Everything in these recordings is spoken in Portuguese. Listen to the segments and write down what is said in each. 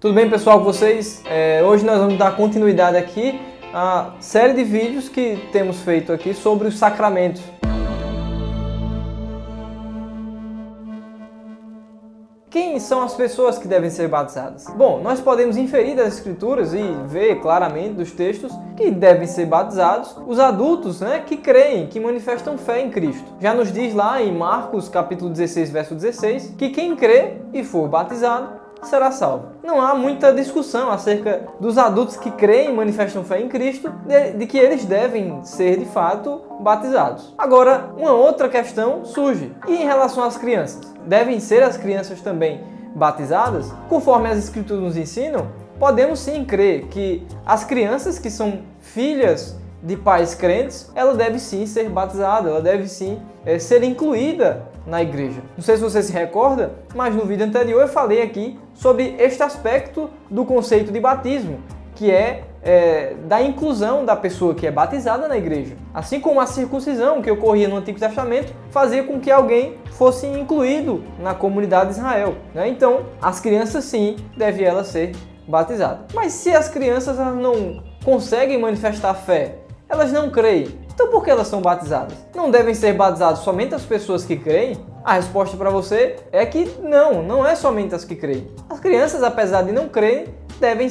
Tudo bem, pessoal, com vocês? Hoje nós vamos dar continuidade aqui à série de vídeos que temos feito aqui sobre os sacramentos. Quem são as pessoas que devem ser batizadas? Bom, nós podemos inferir das Escrituras e ver claramente dos textos que devem ser batizados os adultos, que creem, que manifestam fé em Cristo. Já nos diz lá em Marcos capítulo 16, verso 16, que quem crê e for batizado será salvo. Não há muita discussão acerca dos adultos que creem e manifestam fé em Cristo, de que eles devem ser de fato batizados. Agora, uma outra questão surge. E em relação às crianças? Devem ser as crianças também batizadas? Conforme as Escrituras nos ensinam, podemos sim crer que as crianças que são filhas de pais crentes, ela deve sim ser batizada, ela deve sim ser incluída na igreja. Não sei se você se recorda, mas no vídeo anterior eu falei aqui sobre este aspecto do conceito de batismo, que é da inclusão da pessoa que é batizada na igreja. Assim como a circuncisão que ocorria no Antigo Testamento fazia com que alguém fosse incluído na comunidade de Israel. Então, as crianças sim, devem elas ser batizadas. Mas se as crianças não conseguem manifestar fé, elas não creem, então por que elas são batizadas? Não devem ser batizadas somente as pessoas que creem? A resposta para você é que não é somente as que creem. As crianças, apesar de não crerem, devem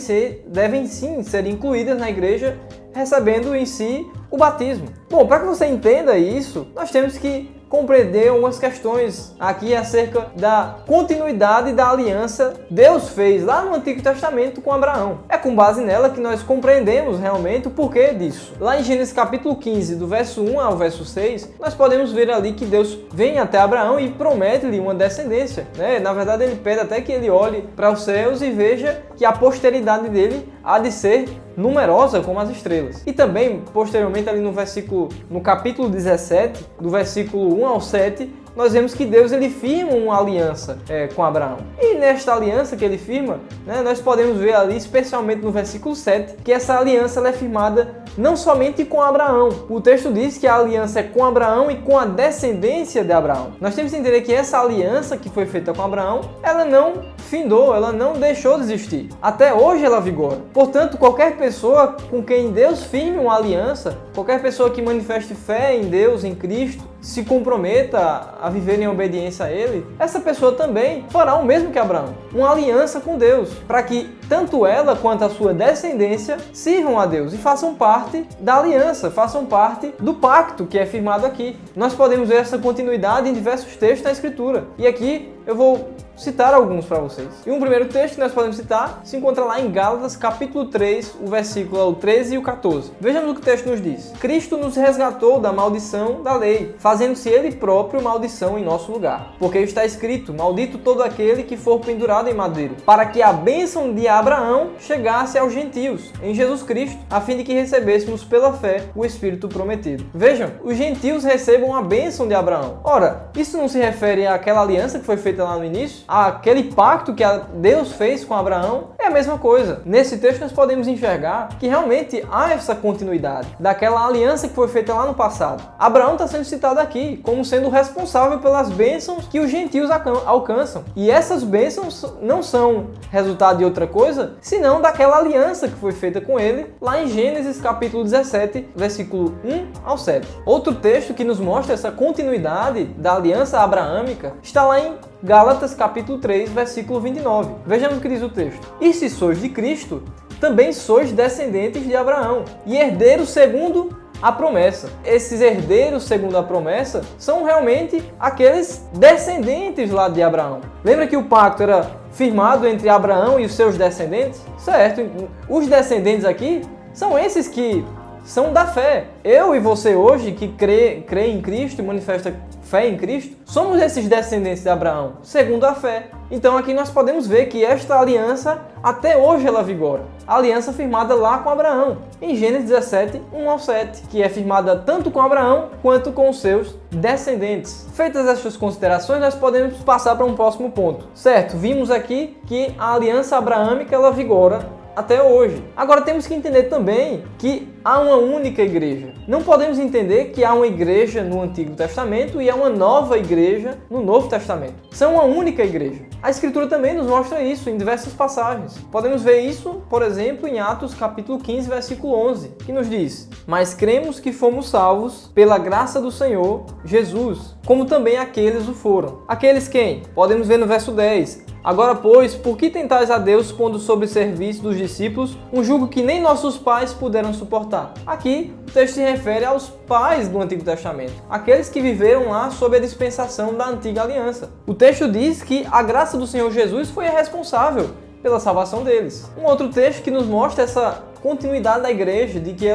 sim ser incluídas na igreja, recebendo em si o batismo. Bom, para que você entenda isso, nós temos que compreender algumas questões aqui acerca da continuidade da aliança que Deus fez lá no Antigo Testamento com Abraão. É com base nela que nós compreendemos realmente o porquê disso. Lá em Gênesis capítulo 15, do verso 1 ao verso 6, nós podemos ver ali que Deus vem até Abraão e promete-lhe uma descendência. Na verdade, ele pede até que ele olhe para os céus e veja que a posteridade dele há de ser numerosa como as estrelas. E também, posteriormente, ali no capítulo 17, do versículo 1 ao 7, nós vemos que Deus ele firma uma aliança com Abraão. E nesta aliança que ele firma, nós podemos ver ali, especialmente no versículo 7, que essa aliança ela é firmada não somente com Abraão. O texto diz que a aliança é com Abraão e com a descendência de Abraão. Nós temos que entender que essa aliança que foi feita com Abraão, ela não findou, ela não deixou de existir. Até hoje ela vigora. Portanto, qualquer pessoa com quem Deus firme uma aliança, qualquer pessoa que manifeste fé em Deus, em Cristo, se comprometa a viver em obediência a Ele, essa pessoa também fará o mesmo que Abraão, uma aliança com Deus, para que tanto ela quanto a sua descendência sirvam a Deus e façam parte da aliança, façam parte do pacto que é firmado aqui. Nós podemos ver essa continuidade em diversos textos da Escritura, e aqui eu vou citar alguns para vocês. E um primeiro texto que nós podemos citar se encontra lá em Gálatas capítulo 3, o versículo é o 13 e o 14. Vejamos o que o texto nos diz. Cristo nos resgatou da maldição da lei, fazendo-se Ele próprio maldição em nosso lugar. Porque está escrito, maldito todo aquele que for pendurado em madeiro, para que a bênção de Abraão chegasse aos gentios, em Jesus Cristo, a fim de que recebêssemos pela fé o Espírito prometido. Vejam, os gentios recebam a bênção de Abraão. Ora, isso não se refere àquela aliança que foi feita lá no início? Aquele pacto que Deus fez com Abraão? É a mesma coisa. Nesse texto nós podemos enxergar que realmente há essa continuidade daquela aliança que foi feita lá no passado. Abraão está sendo citado aqui como sendo responsável pelas bênçãos que os gentios alcançam. E essas bênçãos não são resultado de outra coisa, senão daquela aliança que foi feita com ele lá em Gênesis capítulo 17, versículo 1 ao 7. Outro texto que nos mostra essa continuidade da aliança abraâmica está lá em Gálatas capítulo 3, versículo 29. Vejamos o que diz o texto. E se sois de Cristo, também sois descendentes de Abraão, e herdeiros segundo a promessa. Esses herdeiros segundo a promessa são realmente aqueles descendentes lá de Abraão. Lembra que o pacto era firmado entre Abraão e os seus descendentes? Certo. Os descendentes aqui são esses que são da fé. Eu e você hoje que crê em Cristo e manifesta fé em Cristo, somos esses descendentes de Abraão, segundo a fé. Então aqui nós podemos ver que esta aliança, até hoje ela vigora. A aliança firmada lá com Abraão, em Gênesis 17, 1 ao 7, que é firmada tanto com Abraão quanto com os seus descendentes. Feitas estas considerações, nós podemos passar para um próximo ponto. Certo, vimos aqui que a aliança abraâmica ela vigora até hoje. Agora temos que entender também que há uma única igreja. Não podemos entender que há uma igreja no Antigo Testamento e há uma nova igreja no Novo Testamento. São uma única igreja. A Escritura também nos mostra isso em diversas passagens. Podemos ver isso, por exemplo, em Atos capítulo 15, versículo 11, que nos diz: "Mas cremos que fomos salvos pela graça do Senhor Jesus, como também aqueles o foram." Aqueles quem? Podemos ver no verso 10. "Agora, pois, por que tentais a Deus pondo sob serviço dos discípulos um jugo que nem nossos pais puderam suportar?" Aqui, o texto se refere aos pais do Antigo Testamento, aqueles que viveram lá sob a dispensação da Antiga Aliança. O texto diz que a graça do Senhor Jesus foi a responsável pela salvação deles. Um outro texto que nos mostra essa continuidade da igreja, de que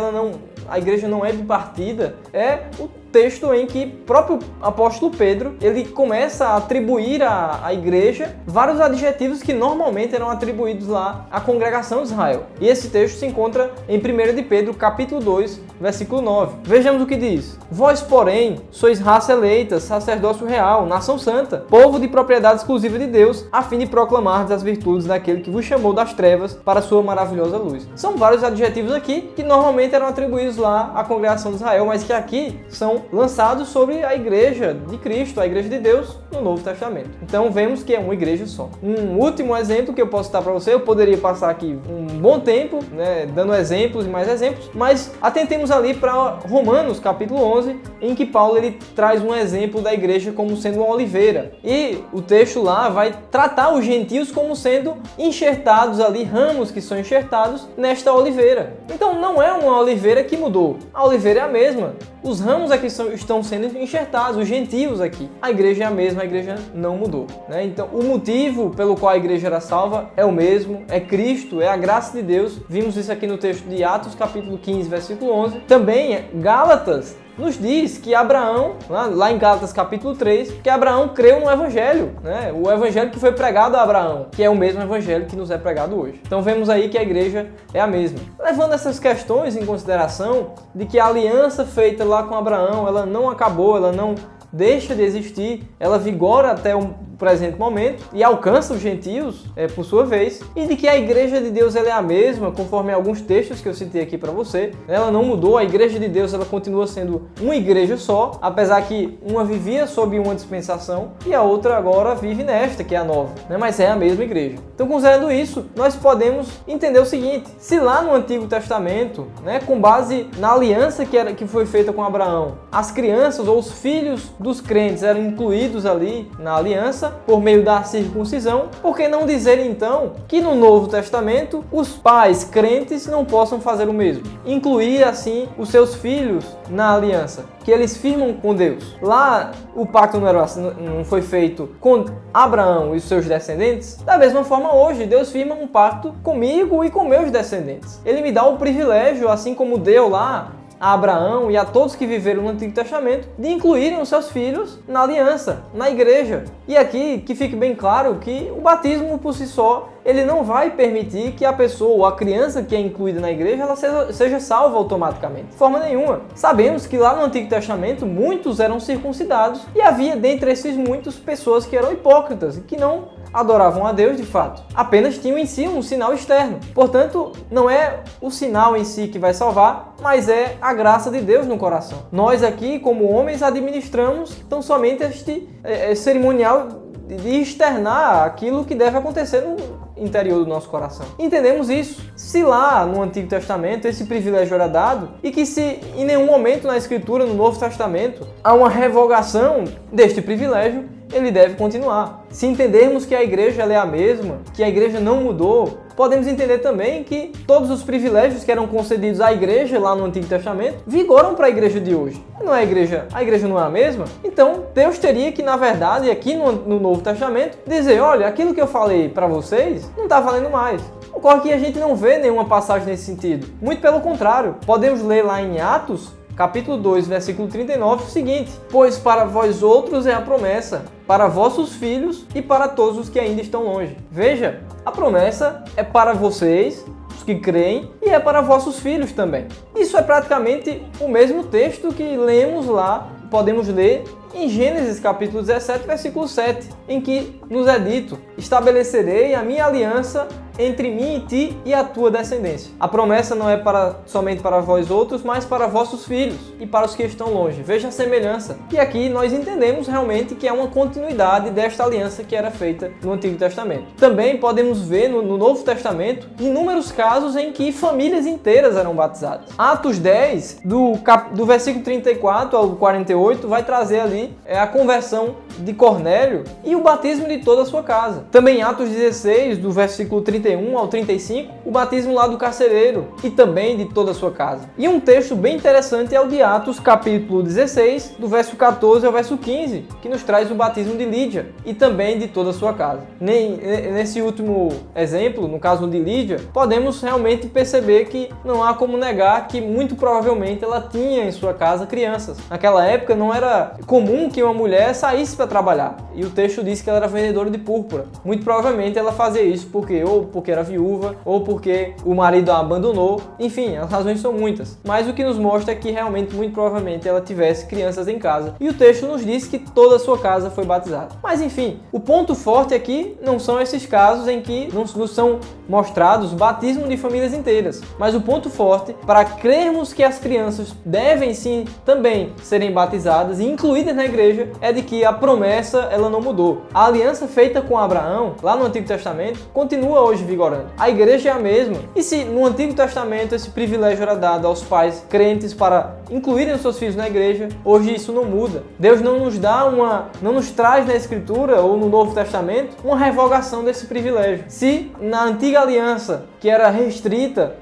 a igreja não é bipartida, é o texto em que o próprio apóstolo Pedro ele começa a atribuir à igreja vários adjetivos que normalmente eram atribuídos lá à congregação de Israel. E esse texto se encontra em 1 de Pedro, capítulo 2, versículo 9. Vejamos o que diz: "Vós, porém, sois raça eleita, sacerdócio real, nação santa, povo de propriedade exclusiva de Deus, a fim de proclamar as virtudes daquele que vos chamou das trevas para a sua maravilhosa luz." São vários adjetivos aqui que normalmente eram atribuídos lá à congregação de Israel, mas que aqui são lançados sobre a igreja de Cristo, a igreja de Deus no Novo Testamento. Então vemos que é uma igreja só. Um último exemplo que eu posso dar para você, eu poderia passar aqui um bom tempo, dando exemplos e mais exemplos, mas atentemos ali para Romanos capítulo 11, em que Paulo ele traz um exemplo da igreja como sendo uma oliveira. E o texto lá vai tratar os gentios como sendo enxertados ali, ramos que são enxertados nesta oliveira. Então não é uma oliveira que mudou, a oliveira é a mesma. Os ramos aqui estão sendo enxertados, os gentios aqui. A igreja é a mesma, a igreja não mudou. Então, o motivo pelo qual a igreja era salva é o mesmo, é Cristo, é a graça de Deus. Vimos isso aqui no texto de Atos, capítulo 15, versículo 11. Também, Gálatas nos diz que Abraão, lá em Gálatas capítulo 3, que Abraão creu no Evangelho, o Evangelho que foi pregado a Abraão, que é o mesmo Evangelho que nos é pregado hoje. Então vemos aí que a igreja é a mesma. Levando essas questões em consideração, de que a aliança feita lá com Abraão, ela não acabou, ela não deixa de existir, ela vigora até o presente momento e alcança os gentios por sua vez, e de que a igreja de Deus ela é a mesma, conforme alguns textos que eu citei aqui para você. Ela não mudou, a igreja de Deus ela continua sendo uma igreja só, apesar que uma vivia sob uma dispensação e a outra agora vive nesta, que é a nova, mas é a mesma igreja. Então, considerando isso, nós podemos entender o seguinte: se lá no Antigo Testamento, com base na aliança que foi feita com Abraão, as crianças ou os filhos dos crentes eram incluídos ali na aliança por meio da circuncisão, por que não dizer então que no Novo Testamento os pais crentes não possam fazer o mesmo? Incluir assim os seus filhos na aliança que eles firmam com Deus. Lá o pacto não foi feito com Abraão e os seus descendentes. Da mesma forma hoje Deus firma um pacto comigo e com meus descendentes. Ele me dá o privilégio, assim como deu lá a Abraão e a todos que viveram no Antigo Testamento, de incluírem os seus filhos na aliança, na igreja. E aqui que fique bem claro que o batismo por si só, ele não vai permitir que a pessoa ou a criança que é incluída na igreja ela seja salva automaticamente. De forma nenhuma. Sabemos que lá no Antigo Testamento muitos eram circuncidados e havia dentre esses muitos pessoas que eram hipócritas e que não adoravam a Deus de fato. Apenas tinham em si um sinal externo. Portanto, não é o sinal em si que vai salvar, mas é a graça de Deus no coração. Nós aqui, como homens, administramos tão somente este cerimonial de externar aquilo que deve acontecer no interior do nosso coração. Entendemos isso. Se lá no Antigo Testamento esse privilégio era dado, e que se em nenhum momento na Escritura, no Novo Testamento, há uma revogação deste privilégio, ele deve continuar. Se entendermos que a igreja ela é a mesma, que a igreja não mudou, podemos entender também que todos os privilégios que eram concedidos à igreja lá no Antigo Testamento vigoram para a igreja de hoje. Não é a igreja não é a mesma? Então, Deus teria que, na verdade, aqui no Novo Testamento, dizer: olha, aquilo que eu falei para vocês não está valendo mais. Ocorre que a gente não vê nenhuma passagem nesse sentido. Muito pelo contrário. Podemos ler lá em Atos, capítulo 2, versículo 39, o seguinte: pois para vós outros é a promessa, para vossos filhos e para todos os que ainda estão longe. Veja, a promessa é para vocês, os que creem, e é para vossos filhos também. Isso é praticamente o mesmo texto que lemos lá, podemos ler em Gênesis capítulo 17, versículo 7, em que nos é dito: estabelecerei a minha aliança entre mim e ti e a tua descendência. A promessa não é somente para vós outros, mas para vossos filhos e para os que estão longe. Veja a semelhança. E aqui nós entendemos realmente que é uma continuidade desta aliança que era feita no Antigo Testamento. Também podemos ver no Novo Testamento inúmeros casos em que famílias inteiras eram batizadas. Atos 10, do versículo 34 ao 48, vai trazer ali a conversão de Cornélio e o batismo de toda a sua casa. Também Atos 16, do versículo 31 ao 35, o batismo lá do carcereiro e também de toda a sua casa. E um texto bem interessante é o de Atos, capítulo 16, do verso 14 ao verso 15, que nos traz o batismo de Lídia e também de toda a sua casa. Nesse último exemplo, no caso de Lídia, podemos realmente perceber que não há como negar que muito provavelmente ela tinha em sua casa crianças. Naquela época não era comum que uma mulher saísse para trabalhar, e o texto diz que ela era vendedora de púrpura. Muito provavelmente ela fazia isso porque era viúva, ou porque o marido a abandonou. Enfim, as razões são muitas, mas o que nos mostra é que realmente, muito provavelmente, ela tivesse crianças em casa, e o texto nos diz que toda a sua casa foi batizada. Mas enfim, o ponto forte aqui não são esses casos em que nos são mostrados batismo de famílias inteiras, mas o ponto forte para crermos que as crianças devem sim também serem batizadas e incluídas na igreja é de que a promessa ela não mudou. A aliança feita com Abraão lá no Antigo Testamento continua hoje vigorando. A igreja é a mesma. E se no Antigo Testamento esse privilégio era dado aos pais crentes para incluírem os seus filhos na igreja, hoje isso não muda. Deus não nos traz na Escritura ou no Novo Testamento uma revogação desse privilégio. Se na antiga aliança, que era restrita,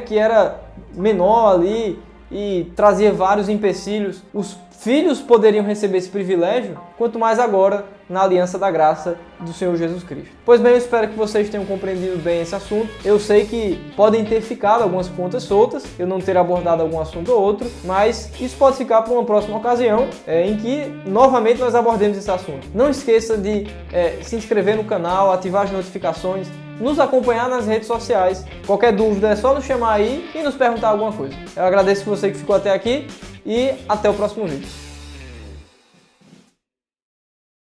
que era menor ali e trazia vários empecilhos, os filhos poderiam receber esse privilégio, quanto mais agora na aliança da graça do Senhor Jesus Cristo. Pois bem, eu espero que vocês tenham compreendido bem esse assunto. Eu sei que podem ter ficado algumas pontas soltas, eu não ter abordado algum assunto ou outro, mas isso pode ficar para uma próxima ocasião em que novamente nós abordemos esse assunto. Não esqueça de se inscrever no canal, ativar as notificações, nos acompanhar nas redes sociais. Qualquer dúvida é só nos chamar aí e nos perguntar alguma coisa. Eu agradeço você que ficou até aqui e até o próximo vídeo.